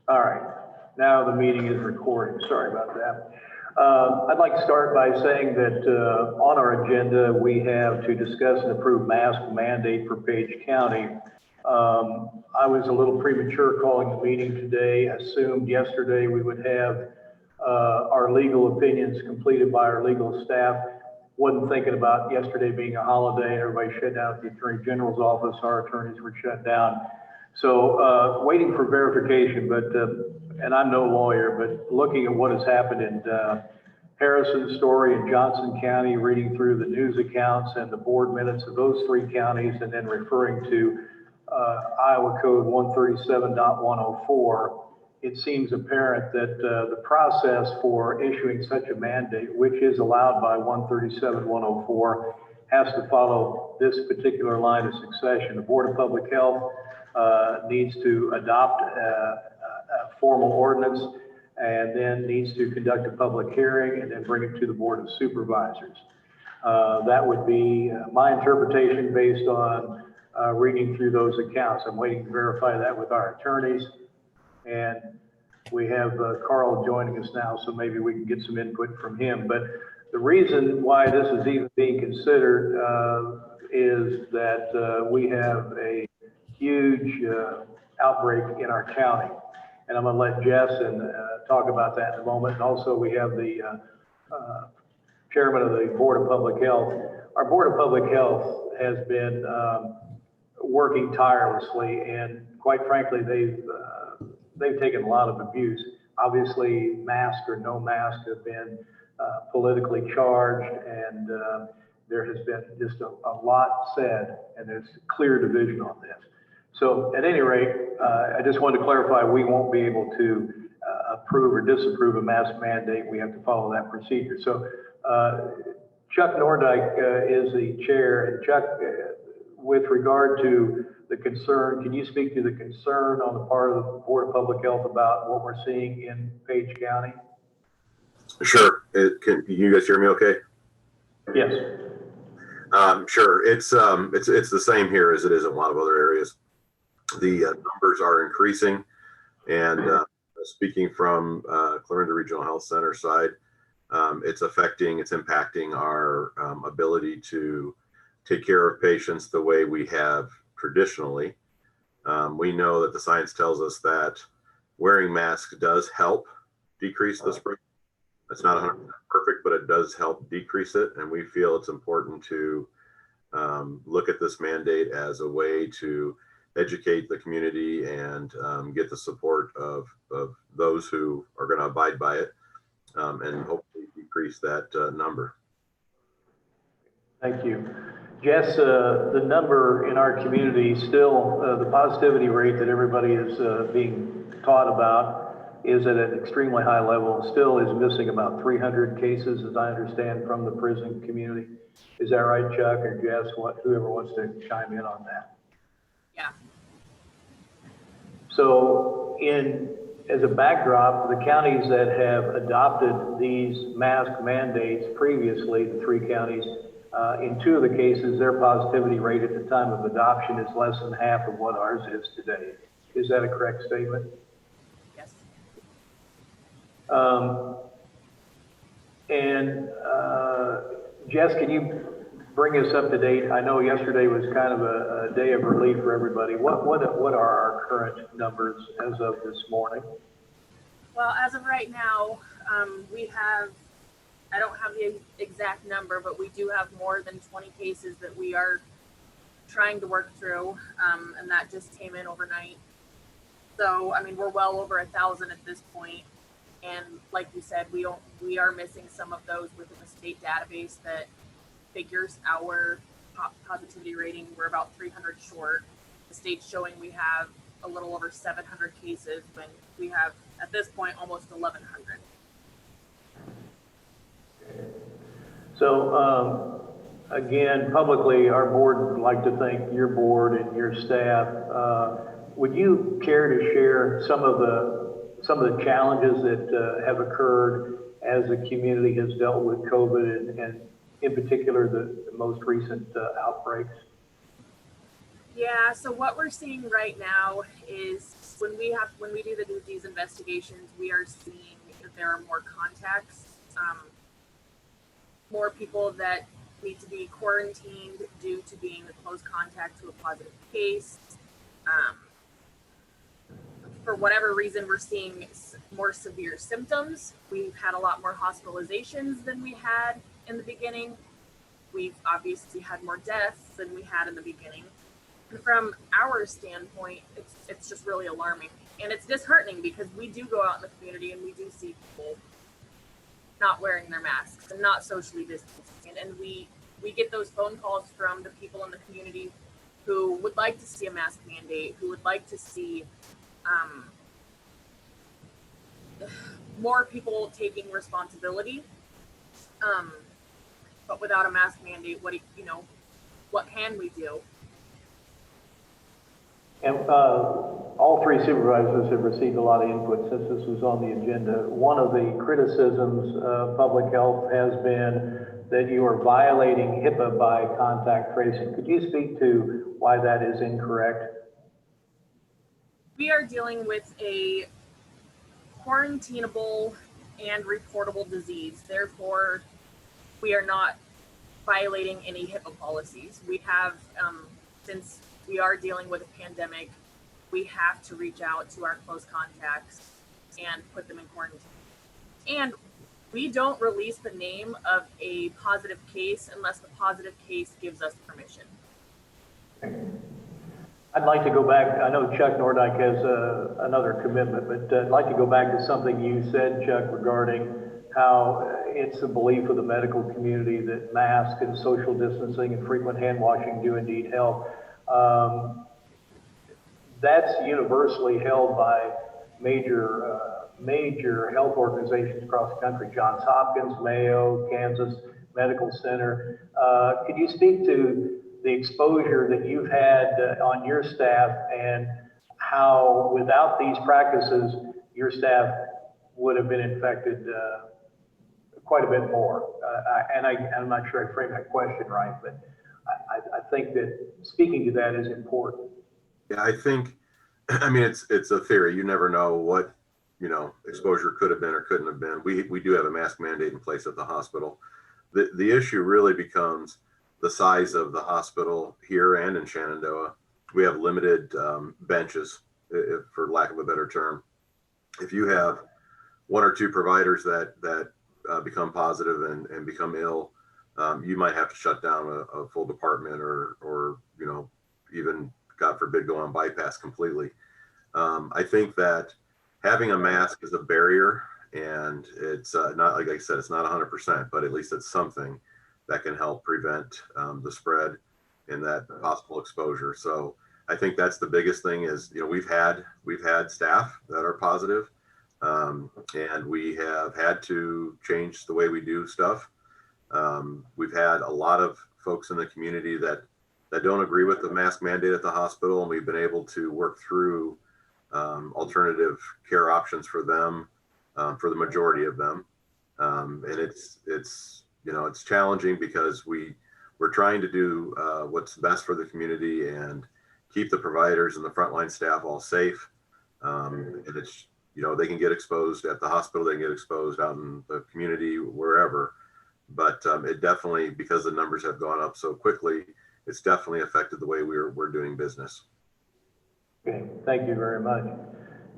All right, now the meeting is recording. Sorry about that. I'd like to start by saying that on our agenda, we have to discuss and approve mask mandate for Page County. I was a little premature calling the meeting today. Assumed yesterday we would have our legal opinions completed by our legal staff. Wasn't thinking about yesterday being a holiday and everybody shut down at the Attorney General's office. Our attorneys were shut down. So waiting for verification, but, and I'm no lawyer, but looking at what has happened in Harrison, Story, and Johnson County, reading through the news accounts and the board minutes of those three counties, and then referring to Iowa Code 137.104, it seems apparent that the process for issuing such a mandate, which is allowed by 137.104, has to follow this particular line of succession. The Board of Public Health needs to adopt a formal ordinance and then needs to conduct a public hearing and then bring it to the Board of Supervisors. That would be my interpretation based on reading through those accounts. I'm waiting to verify that with our attorneys. And we have Carl joining us now, so maybe we can get some input from him. But the reason why this is even being considered is that we have a huge outbreak in our county. And I'm gonna let Jess talk about that in a moment. And also we have the chairman of the Board of Public Health. Our Board of Public Health has been working tirelessly, and quite frankly, they've taken a lot of abuse. Obviously, mask or no mask have been politically charged, and there has been just a lot said, and there's clear division on this. So at any rate, I just wanted to clarify, we won't be able to approve or disapprove a mask mandate. We have to follow that procedure. So Chuck Nordyke is the chair, and Chuck, with regard to the concern, can you speak to the concern on the part of the Board of Public Health about what we're seeing in Page County? Sure. Can you guys hear me okay? Yes. Sure. It's the same here as it is in a lot of other areas. The numbers are increasing, and speaking from Clarinda Regional Health Center side, it's impacting our ability to take care of patients the way we have traditionally. We know that the science tells us that wearing masks does help decrease the spread. It's not 100% perfect, but it does help decrease it. And we feel it's important to look at this mandate as a way to educate the community and get the support of those who are going to abide by it, and hopefully decrease that number. Thank you. Jess, the number in our community still, the positivity rate that everybody is being taught about is at an extremely high level, still is missing about 300 cases, as I understand, from the prison community. Is that right, Chuck or Jess, whoever wants to chime in on that? Yeah. So as a backdrop, the counties that have adopted these mask mandates previously, the three counties, in two of the cases, their positivity rate at the time of adoption is less than half of what ours is today. Is that a correct statement? Yes. Jess, can you bring us up to date? I know yesterday was kind of a day of relief for everybody. What are our current numbers as of this morning? Well, as of right now, we have, I don't have the exact number, but we do have more than 20 cases that we are trying to work through, and that just came in overnight. So, I mean, we're well over 1,000 at this point. And like you said, we are missing some of those within the state database that figures our positivity rating. We're about 300 short. The state's showing we have a little over 700 cases when we have, at this point, almost 1,100. So again, publicly, our board would like to thank your board and your staff. Would you care to share some of the challenges that have occurred as the community has dealt with COVID and in particular the most recent outbreaks? Yeah, so what we're seeing right now is when we do these investigations, we are seeing that there are more contacts, more people that need to be quarantined due to being a close contact to a positive case. For whatever reason, we're seeing more severe symptoms. We've had a lot more hospitalizations than we had in the beginning. We've obviously had more deaths than we had in the beginning. And from our standpoint, it's just really alarming. And it's disheartening because we do go out in the community and we do see people not wearing their masks and not socially distancing. And we get those phone calls from the people in the community who would like to see a mask mandate, who would like to see more people taking responsibility. But without a mask mandate, what can we do? And all three supervisors have received a lot of input since this was on the agenda. One of the criticisms of public health has been that you are violating HIPAA by contact tracing. Could you speak to why that is incorrect? We are dealing with a quarantinable and reportable disease. Therefore, we are not violating any HIPAA policies. We have, since we are dealing with a pandemic, we have to reach out to our close contacts and put them in quarantine. And we don't release the name of a positive case unless the positive case gives us permission. I'd like to go back. I know Chuck Nordyke has another commitment, but I'd like to go back to something you said, Chuck, regarding how it's the belief of the medical community that masks and social distancing and frequent hand washing do indeed help. That's universally held by major health organizations across the country: Johns Hopkins, Mayo, Kansas Medical Center. Could you speak to the exposure that you've had on your staff and how, without these practices, your staff would have been infected quite a bit more? I'm not sure I framed that question right, but I think that speaking to that is important. Yeah, I mean, it's a theory. You never know what, exposure could have been or couldn't have been. We do have a mask mandate in place at the hospital. The issue really becomes the size of the hospital here and in Shenandoah. We have limited benches, for lack of a better term. If you have one or two providers that become positive and become ill, you might have to shut down a full department or even, God forbid, go on bypass completely. I think that having a mask is a barrier, and it's not, like I said, it's not 100%, but at least it's something that can help prevent the spread and that possible exposure. So I think that's the biggest thing is, we've had staff that are positive, and we have had to change the way we do stuff. We've had a lot of folks in the community that don't agree with the mask mandate at the hospital, and we've been able to work through alternative care options for them, for the majority of them. And it's challenging because we're trying to do what's best for the community and keep the providers and the frontline staff all safe. And it's, they can get exposed at the hospital, they can get exposed out in the community, wherever. But it definitely, because the numbers have gone up so quickly, it's definitely affected the way we're doing business. Okay, thank you very much.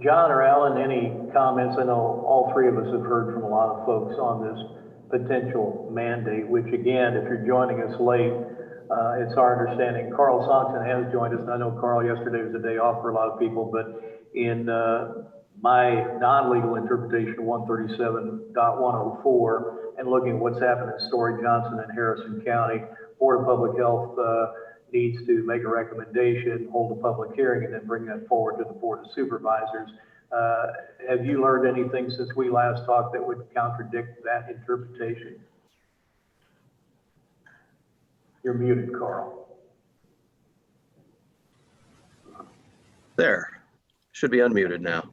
John or Alan, any comments? I know all three of us have heard from a lot of folks on this potential mandate, which again, if you're joining us late, it's our understanding Carl csonksen has joined us. And I know, Carl, yesterday was a day off for a lot of people, but in my non-legal interpretation of 137.104 and looking at what's happened in Story, Johnson, and Harrison County, Board of Public Health needs to make a recommendation, hold a public hearing, and then bring that forward to the Board of Supervisors. Have you learned anything since we last talked that would contradict that interpretation? You're muted, Carl. There, should be unmuted now.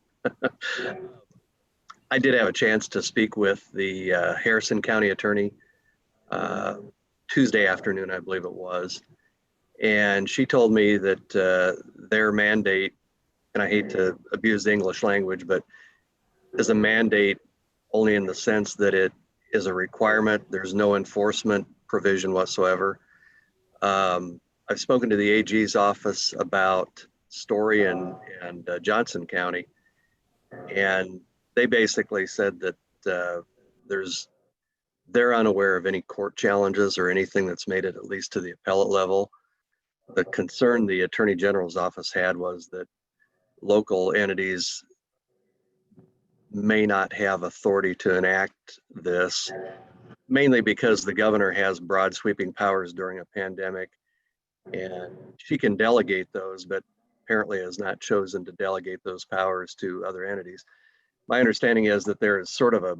I did have a chance to speak with the Harrison County attorney Tuesday afternoon, I believe it was. And she told me that their mandate and I hate to abuse the English language, but is a mandate only in the sense that it is a requirement. There's no enforcement provision whatsoever. I've spoken to the AG's office about Story and Johnson County, and they basically said that they're unaware of any court challenges or anything that's made it at least to the appellate level. The concern the Attorney General's office had was that local entities may not have authority to enact this, mainly because the governor has broad sweeping powers during a pandemic, and she can delegate those, but apparently has not chosen to delegate those powers to other entities. My understanding is that there is sort of a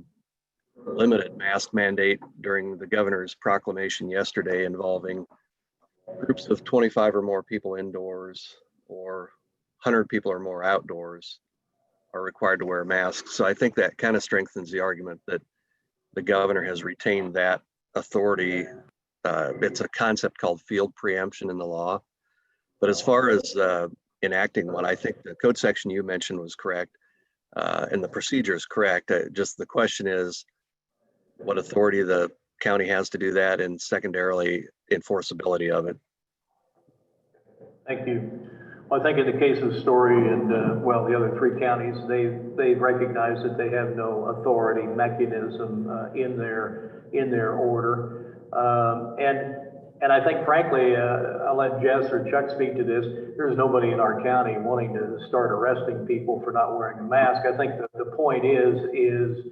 limited mask mandate during the governor's proclamation yesterday involving groups of 25 or more people indoors or 100 people or more outdoors are required to wear masks. So I think that kind of strengthens the argument that the governor has retained that authority. It's a concept called field preemption in the law. But as far as enacting one, I think the code section you mentioned was correct, and the procedure is correct. Just the question is what authority the county has to do that, and secondarily, enforceability of it. Thank you. Well, I think in the case of Story and, the other three counties, they've recognized that they have no authority mechanism in their order. And I think, frankly, I'll let Jess or Chuck speak to this. There's nobody in our county wanting to start arresting people for not wearing a mask. I think the point is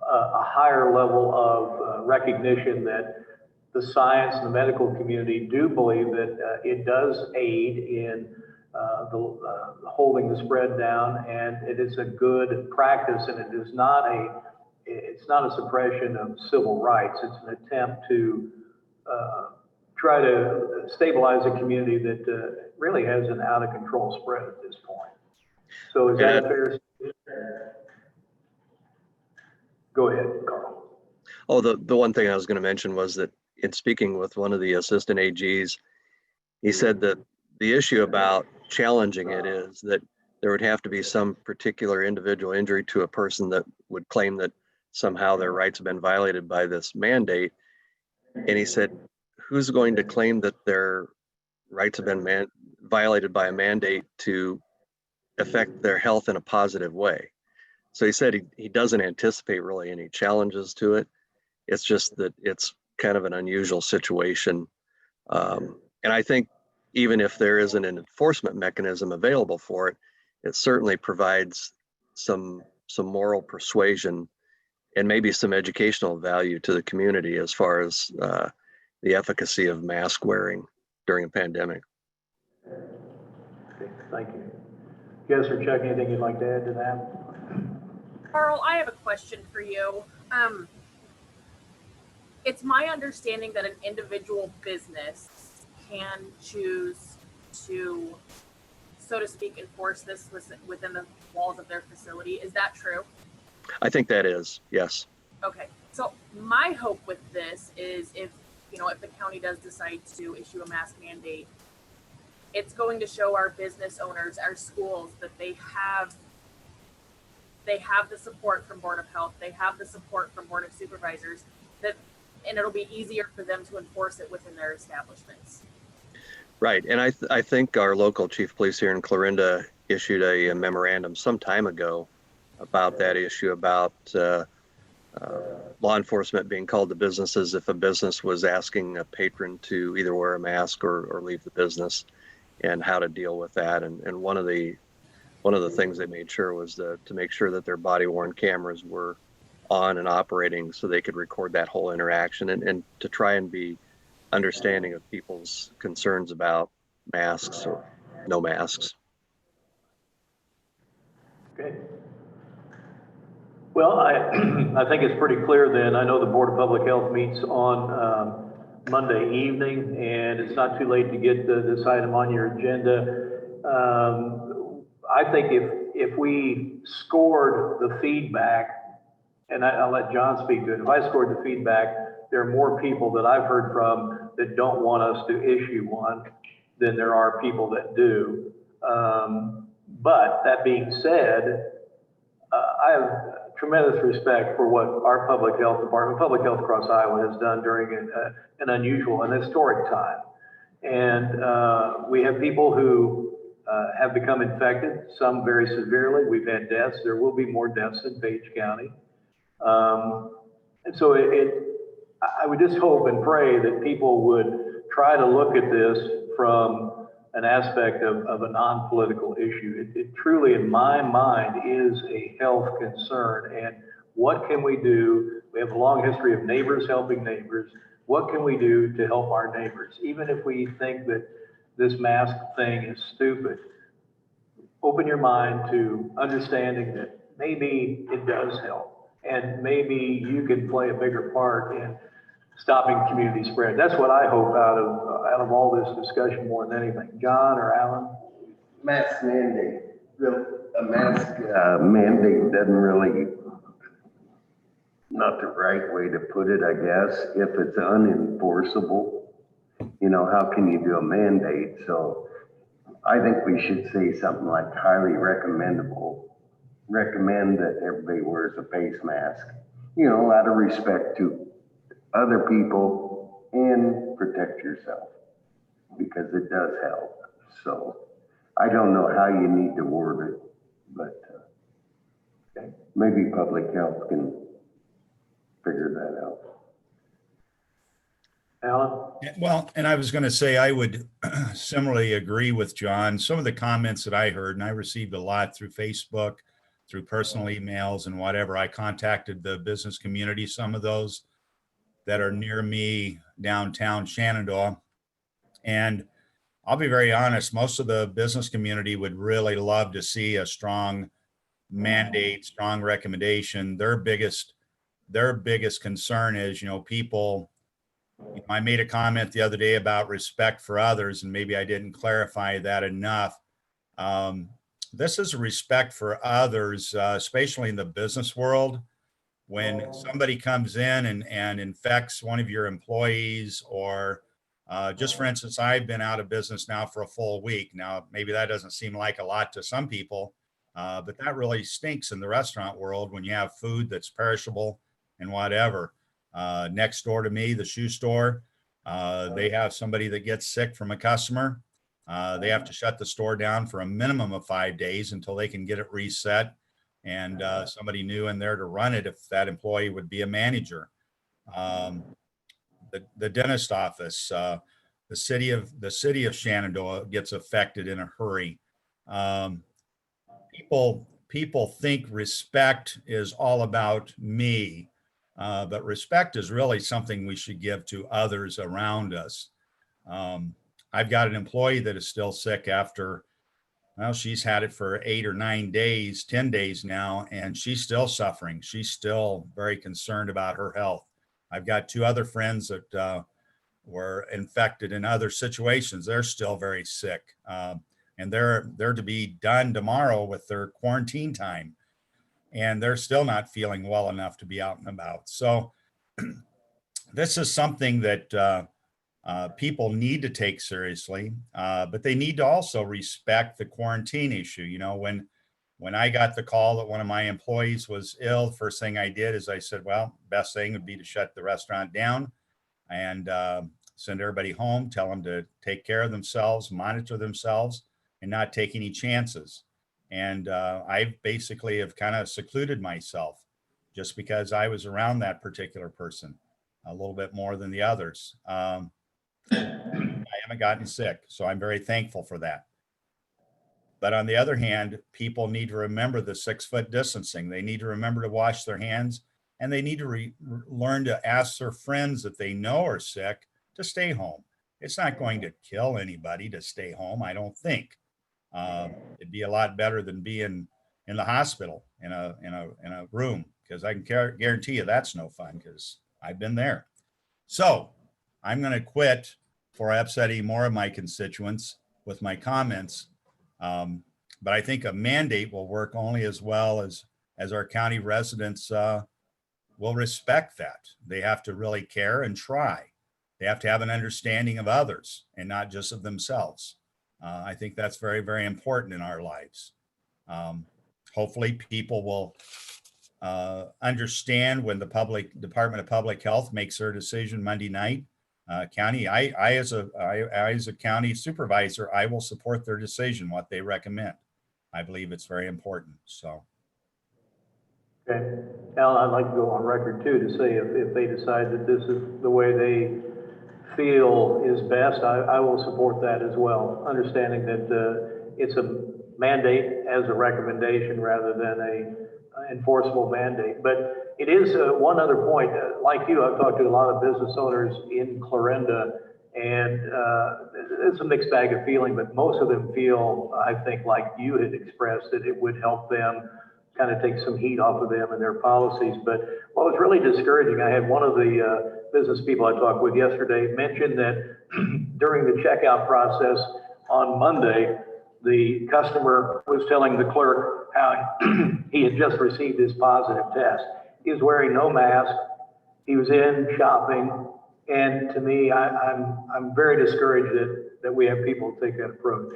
a higher level of recognition that the science and the medical community do believe that it does aid in holding the spread down, and it is a good practice, and it's not a suppression of civil rights. It's an attempt to try to stabilize a community that really has an out of control spread at this point. So is that fair? Go ahead, Carl. Oh, the one thing I was going to mention was that in speaking with one of the assistant AGs, he said that the issue about challenging it is that there would have to be some particular individual injury to a person that would claim that somehow their rights have been violated by this mandate. And he said, who's going to claim that their rights have been violated by a mandate to affect their health in a positive way? So he said he doesn't anticipate really any challenges to it. It's just that it's kind of an unusual situation. And I think even if there isn't an enforcement mechanism available for it, it certainly provides some moral persuasion and maybe some educational value to the community as far as the efficacy of mask wearing during a pandemic. Okay, thank you. Jess or Chuck, anything you'd like to add to that? Carl, I have a question for you. It's my understanding that an individual business can choose to, so to speak, enforce this within the walls of their facility. Is that true? I think that is, yes. Okay. So my hope with this is if the county does decide to issue a mask mandate, it's going to show our business owners, our schools, that they have the support from Board of Health, they have the support from Board of Supervisors, and it'll be easier for them to enforce it within their establishments. Right, and I think our local chief of police here in Clarinda issued a memorandum some time ago about that issue, about law enforcement being called to businesses if a business was asking a patron to either wear a mask or leave the business, and how to deal with that. And one of the things they made sure was to make sure that their body worn cameras were on and operating so they could record that whole interaction, and to try and be understanding of people's concerns about masks or no masks. Okay. Well, I think it's pretty clear then. I know the Board of Public Health meets on Monday evening, and it's not too late to get this item on your agenda. I think if we scored the feedback, and I'll let John speak to it, if I scored the feedback, there are more people that I've heard from that don't want us to issue one than there are people that do. But that being said, I have tremendous respect for what our public health department, public health across Iowa has done during an unusual and historic time. And we have people who have become infected, some very severely. We've had deaths. There will be more deaths in Page County. And so I would just hope and pray that people would try to look at this from an aspect of a non-political issue. It truly, in my mind, is a health concern. And what can we do? We have a long history of neighbors helping neighbors. What can we do to help our neighbors? Even if we think that this mask thing is stupid, open your mind to understanding that maybe it does help. And maybe you can play a bigger part in stopping community spread. That's what I hope out of all this discussion more than anything. John or Alan? Mask mandate. A mask mandate doesn't really, not the right way to put it, I guess. If it's unenforceable, you know, how can you do a mandate? So I think we should say something like highly recommendable. Recommend that everybody wears a face mask, you know, out of respect to other people and protect yourself, because it does help. So I don't know how you need to word it, but maybe public health can figure that out. Alan? Well, and I was going to say, I would similarly agree with John. Some of the comments that I heard, and I received a lot through Facebook, through personal emails and whatever. I contacted the business community, some of those that are near me downtown Shenandoah. And I'll be very honest, most of the business community would really love to see a strong mandate, strong recommendation. Their biggest concern is, you know, people, I made a comment the other day about respect for others, and maybe I didn't clarify that enough. This is respect for others, especially in the business world. When somebody comes in and infects one of your employees, or just for instance, I've been out of business now for a full week. Now, maybe that doesn't seem like a lot to some people, but that really stinks in the restaurant world when you have food that's perishable and whatever. Next door to me, the shoe store, they have somebody that gets sick from a customer. They have to shut the store down for a minimum of 5 days until they can get it reset. And somebody new in there to run it, if that employee would be a manager. The dentist office, the city of Shenandoah gets affected in a hurry. People think respect is all about me, but respect is really something we should give to others around us. I've got an employee that is still sick after, well, she's had it for 8 or 9 days, 10 days now, and she's still suffering. She's still very concerned about her health. I've got 2 other friends that were infected in other situations. They're still very sick. And they're to be done tomorrow with their quarantine time. And they're still not feeling well enough to be out and about. So this is something that people need to take seriously, but they need to also respect the quarantine issue. You know, when I got the call that one of my employees was ill, first thing I did is I said, well, best thing would be to shut the restaurant down and send everybody home, tell them to take care of themselves, monitor themselves, and not take any chances. And I basically have kind of secluded myself just because I was around that particular person a little bit more than the others. I haven't gotten sick, so I'm very thankful for that. But on the other hand, people need to remember the 6-foot distancing. They need to remember to wash their hands, and they need to learn to ask their friends that they know are sick to stay home. It's not going to kill anybody to stay home, I don't think. It'd be a lot better than being in the hospital in a room, because I can guarantee you that's no fun, because I've been there. So I'm going to quit before upsetting more of my constituents with my comments. But I think a mandate will work only as well as our county residents will respect that. They have to really care and try. They have to have an understanding of others and not just of themselves. I think that's very, very important in our lives. Hopefully people will understand when the Department of Public Health makes their decision Monday night. County, I as a county supervisor, I will support their decision, what they recommend. I believe it's very important. So. Okay. Alan, I'd like to go on record too to say if they decide that this is the way they feel is best, I will support that as well. Understanding that it's a mandate as a recommendation rather than a enforceable mandate. But it is one other point. Like you, I've talked to a lot of business owners in Clarinda, and it's a mixed bag of feeling, but most of them feel, I think, like you had expressed, that it would help them kind of take some heat off of them and their policies. But what was really discouraging, I had one of the business people I talked with yesterday mention that during the checkout process on Monday, the customer was telling the clerk how he had just received his positive test. He was wearing no mask. He was in shopping. And to me, I'm very discouraged that we have people take that approach.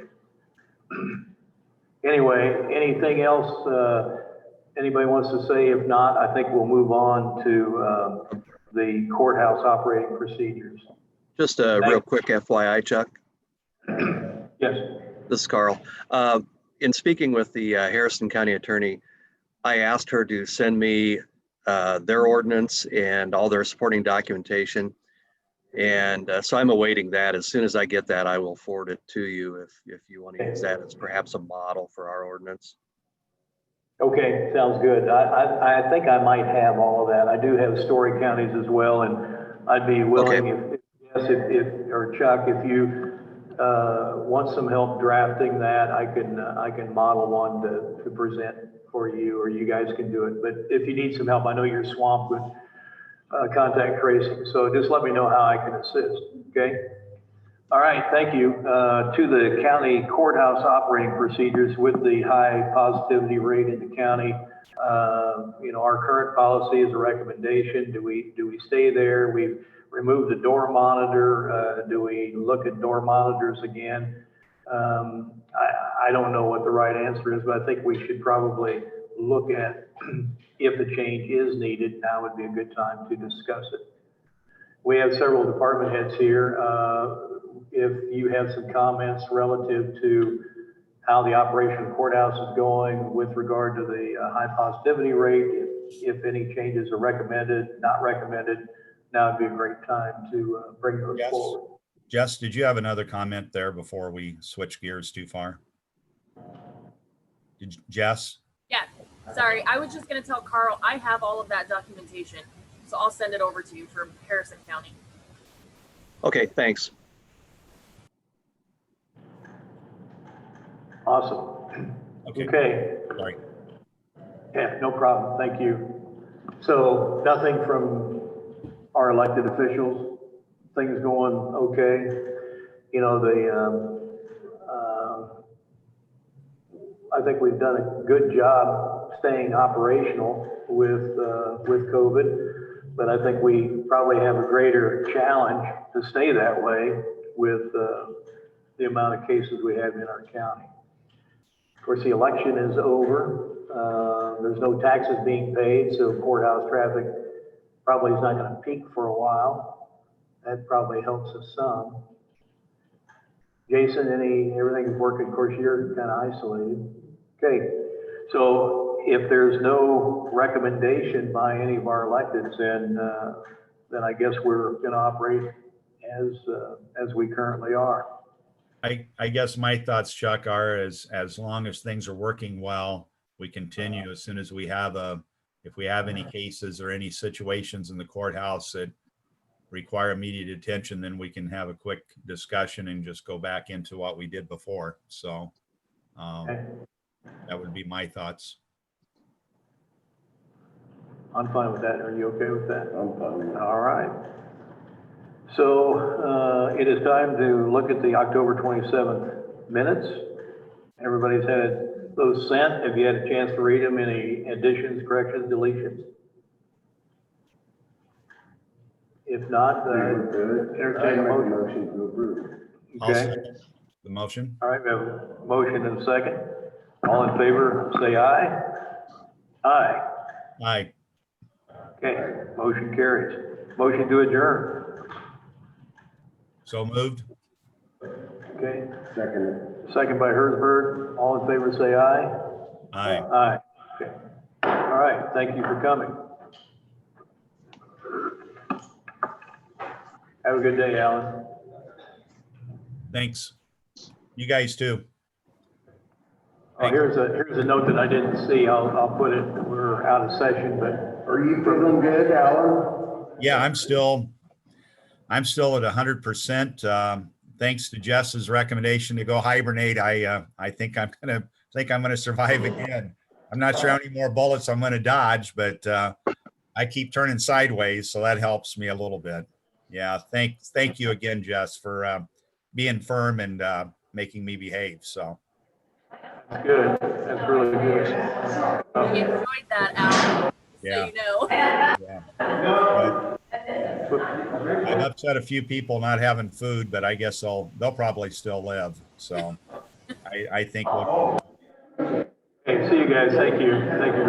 Anyway, anything else anybody wants to say? If not, I think we'll move on to the courthouse operating procedures. Just a real quick FYI, Chuck. Yes. This is Carl. In speaking with the Harrison County Attorney, I asked her to send me their ordinance and all their supporting documentation. And so I'm awaiting that. As soon as I get that, I will forward it to you if you want to use that as perhaps a model for our ordinance. Okay, sounds good. I think I might have all of that. I do have story counties as well, and I'd be willing, if or Chuck, if you want some help drafting that, I can model one to present for you, or you guys can do it. But if you need some help, I know you're swamped with contact tracing, so just let me know how I can assist. Okay. All right, thank you. To the county courthouse operating procedures with the high positivity rate in the county. Our current policy is a recommendation. Do we stay there? We've removed the door monitor. Do we look at door monitors again? I don't know what the right answer is, but I think we should probably look at if the change is needed. Now would be a good time to discuss it. We have several department heads here. If you have some comments relative to how the operation of the courthouse is going with regard to the high positivity rate, if any changes are recommended, not recommended, now would be a great time to bring those forward. Jess, did you have another comment there before we switch gears too far? Jess? Yeah, sorry. I was just going to tell Carl, I have all of that documentation. So I'll send it over to you from Harrison County. Okay, thanks. Awesome. Okay. Sorry. Yeah, no problem. Thank you. So nothing from our elected officials, things going okay. I think we've done a good job staying operational with COVID, but I think we probably have a greater challenge to stay that way with the amount of cases we have in our county. Of course, the election is over. There's no taxes being paid, so courthouse traffic probably is not going to peak for a while. That probably helps us some. Jason, everything's working? Of course, you're kind of isolated. Okay, so if there's no recommendation by any of our electeds, then I guess we're going to operate as we currently are. I guess my thoughts, Chuck, are as long as things are working well, we continue. As soon as we have if we have any cases or any situations in the courthouse that require immediate attention, then we can have a quick discussion and just go back into what we did before. So Okay. That would be my thoughts. I'm fine with that. Are you okay with that? I'm fine. All right. So it is time to look at the October 27th minutes. Everybody's had those sent. Have you had a chance to read them? Any additions, corrections, deletions? If not, entertain a motion. Motion to approve. I'll Okay. second the motion. All right, we have a motion and a second. All in favor, say aye. Aye. Aye. Okay, motion carries. Motion to adjourn. So moved. Okay, Second. second by Herzberg. All in favor, say aye. Aye. Aye. Okay. All right, thank you for coming. Have a good day, Alan. Thanks. You guys too. Oh, here's a note that I didn't see. I'll put it, we're out of session, but Are you feeling good, Alan? Yeah, I'm still at 100%. Thanks to Jess's recommendation to go hibernate. I think I'm gonna survive again. I'm not sure how many more bullets I'm gonna dodge, but I keep turning sideways, so that helps me a little bit. Yeah, thank you again, Jess, for being firm and making me behave. So that's good. That's really good. We enjoyed that, Alan, yeah, so you know. yeah. But I've upset a few people not having food, but I guess they'll probably still live. So I think we'll. Okay, see you guys. Thank you. Thank you very much.